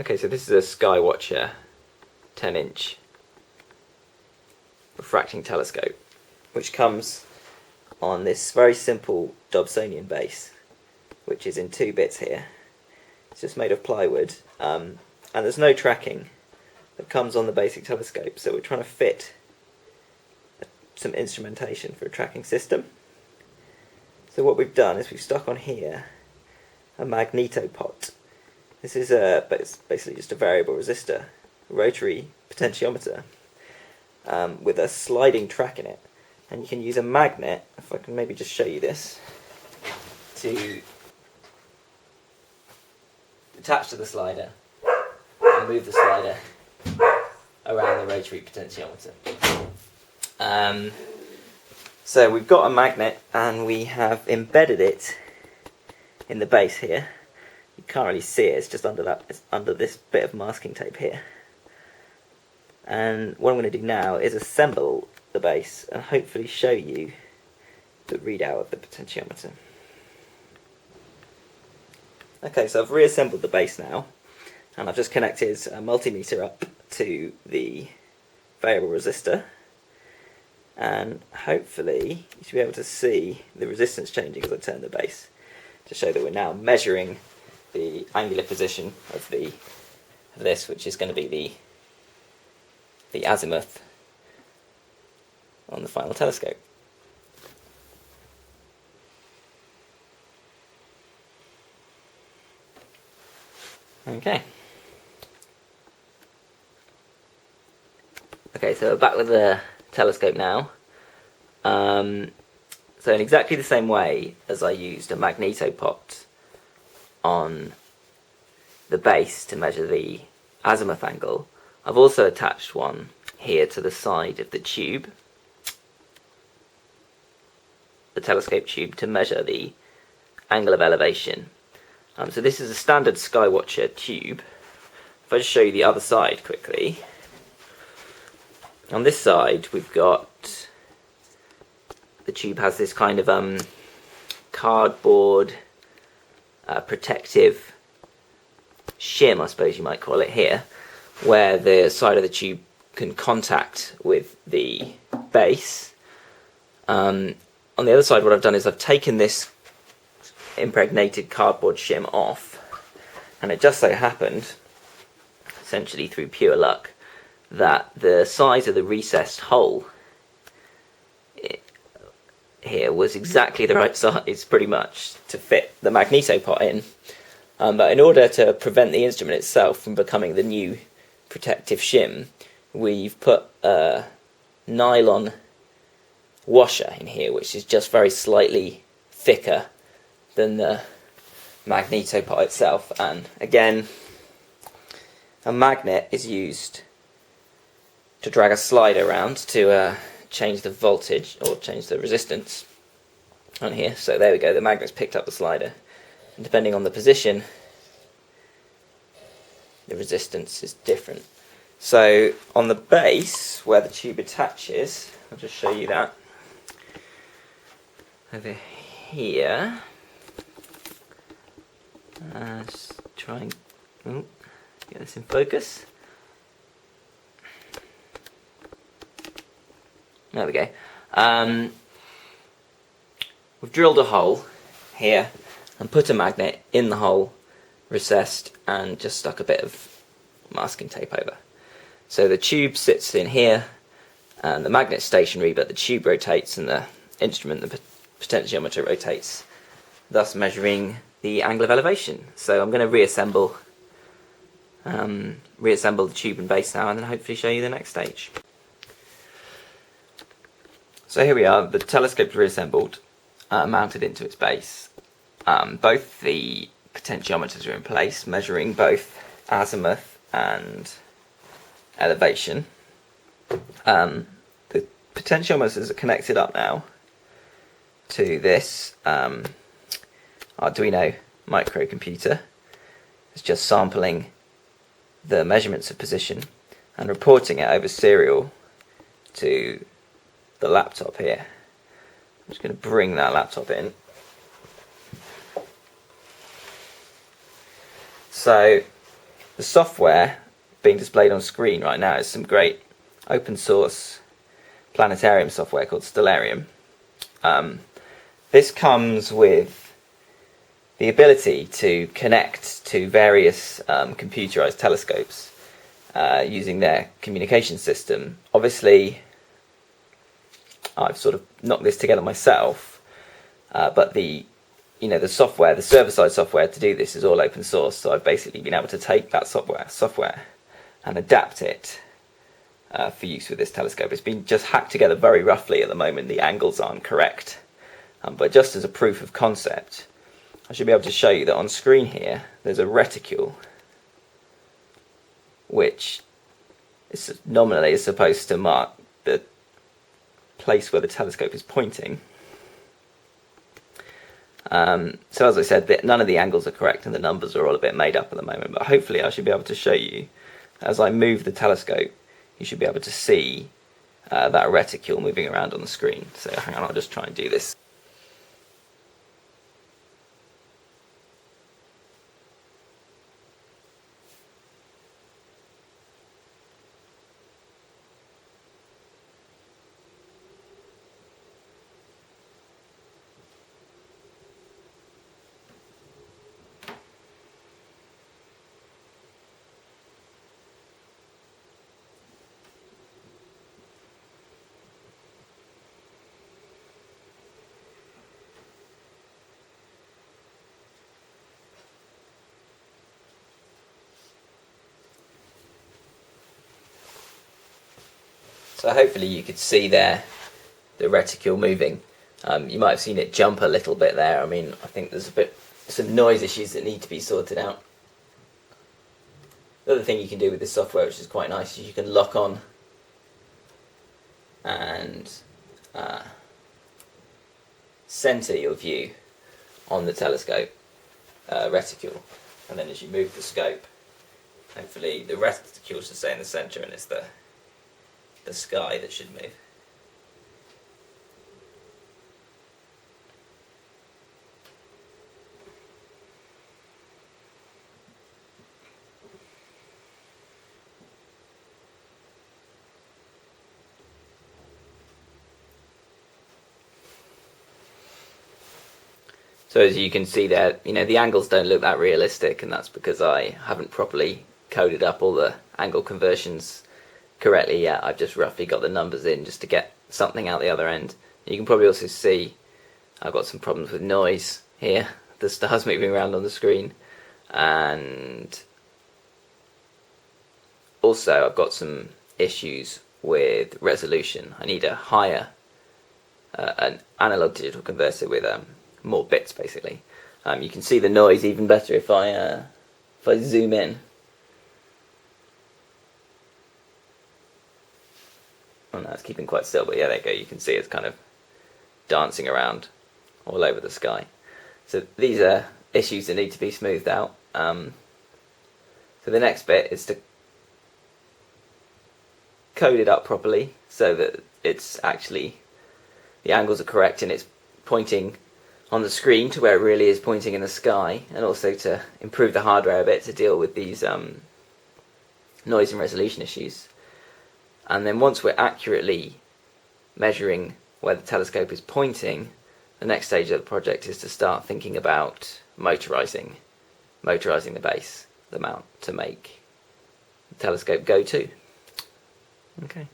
Okay, so this is a Skywatcher 10-inch refracting telescope, which comes on this very simple Dobsonian base, which is in 2 bits here. It's just made of plywood, and there's no tracking that comes on the basic telescope, so we're trying to fit some instrumentation for a tracking system. So what we've done is we've stuck on here a magnetopot. This is it's basically just a variable resistor, a rotary potentiometer, with a sliding track in it. And you can use a magnet, if I can maybe just show you this, to attach to the slider and move the slider around the rotary potentiometer. So we've got a magnet and we have embedded it in the base here. You can't really see it, it's just it's under this bit of masking tape here. And what I'm going to do now is assemble the base and hopefully show you the readout of the potentiometer. Okay, so I've reassembled the base now, and I've just connected a multimeter up to the variable resistor, and hopefully you should be able to see the resistance changing as I turn the base to show that we're now measuring the angular position of this, which is going to be the azimuth on the final telescope. Okay. Okay, so we're back with the telescope now. So in exactly the same way as I used a magnetopot on the base to measure the azimuth angle, I've also attached one here to the side of the tube, the telescope tube, to measure the angle of elevation. So this is a standard Skywatcher tube. If I just show you the other side quickly. On this side we've got, the tube has this kind of cardboard protective shim, I suppose you might call it here, where the side of the tube can contact with the base. On the other side, what I've done is I've taken this impregnated cardboard shim off, and it just so happened, essentially through pure luck, that the size of the recessed hole here was exactly the right size, pretty much, to fit the magnetopot in. But in order to prevent the instrument itself from becoming the new protective shim, we've put a nylon washer in here, which is just very slightly thicker than the magnetopot itself. And again, a magnet is used to drag a slider around to change the voltage or change the resistance on here. So there we go, the magnet's picked up the slider, and depending on the position, the resistance is different. So on the base where the tube attaches, I'll just show you that over here. Just try and get this in focus. There we go. We've drilled a hole here and put a magnet in the hole, recessed, and just stuck a bit of masking tape over. So the tube sits in here, and the magnet's stationary, but the tube rotates and the instrument, the potentiometer, rotates, thus measuring the angle of elevation. So I'm going to reassemble the tube and base now, and then hopefully show you the next stage. So here we are, the telescope's reassembled, mounted into its base. Both the potentiometers are in place, measuring both azimuth and elevation. The potentiometers are connected up now to this Arduino microcomputer. It's just sampling the measurements of position and reporting it over serial to the laptop here. I'm just going to bring that laptop in. So The software being displayed on screen right now is some great open source planetarium software called Stellarium. This comes with the ability to connect to various computerized telescopes using their communication system. Obviously, I've sort of knocked this together myself, but the software, the server-side software to do this is all open source. So I've basically been able to take that software and adapt it for use with this telescope. It's been just hacked together very roughly at the moment. The angles aren't correct, but just as a proof of concept, I should be able to show you that on screen here there's a reticule which is nominally is supposed to mark the place where the telescope is pointing. So as I said, none of the angles are correct and the numbers are all a bit made up at the moment, but hopefully I should be able to show you, as I move the telescope, you should be able to see that reticule moving around on the screen. So hang on, I'll just try and do this. So hopefully you could see there the reticule moving. You might have seen it jump a little bit there. I mean, I think there's some noise issues that need to be sorted out. The other thing you can do with this software, which is quite nice, is you can lock on and center your view on the telescope reticule, and then as you move the scope, hopefully the reticule should stay in the center and it's the sky that should move. So as you can see there, the angles don't look that realistic, and that's because I haven't properly coded up all the angle conversions correctly yet. I've just roughly got the numbers in just to get something out the other end. You can probably also see I've got some problems with noise here. The stars moving around on the screen, and also I've got some issues with resolution. I need a higher an analog digital converter with more bits basically. You can see the noise even better if I zoom in. Oh no, it's keeping quite still, but yeah, there you go. You can see it's kind of dancing around all over the sky. So these are issues that need to be smoothed out. So the next bit is to code it up properly so that it's actually, the angles are correct and it's pointing on the screen to where it really is pointing in the sky, and also to improve the hardware a bit to deal with these noise and resolution issues. And then once we're accurately measuring where the telescope is pointing, the next stage of the project is to start thinking about motorizing the base, the mount, to make the telescope go to. Okay.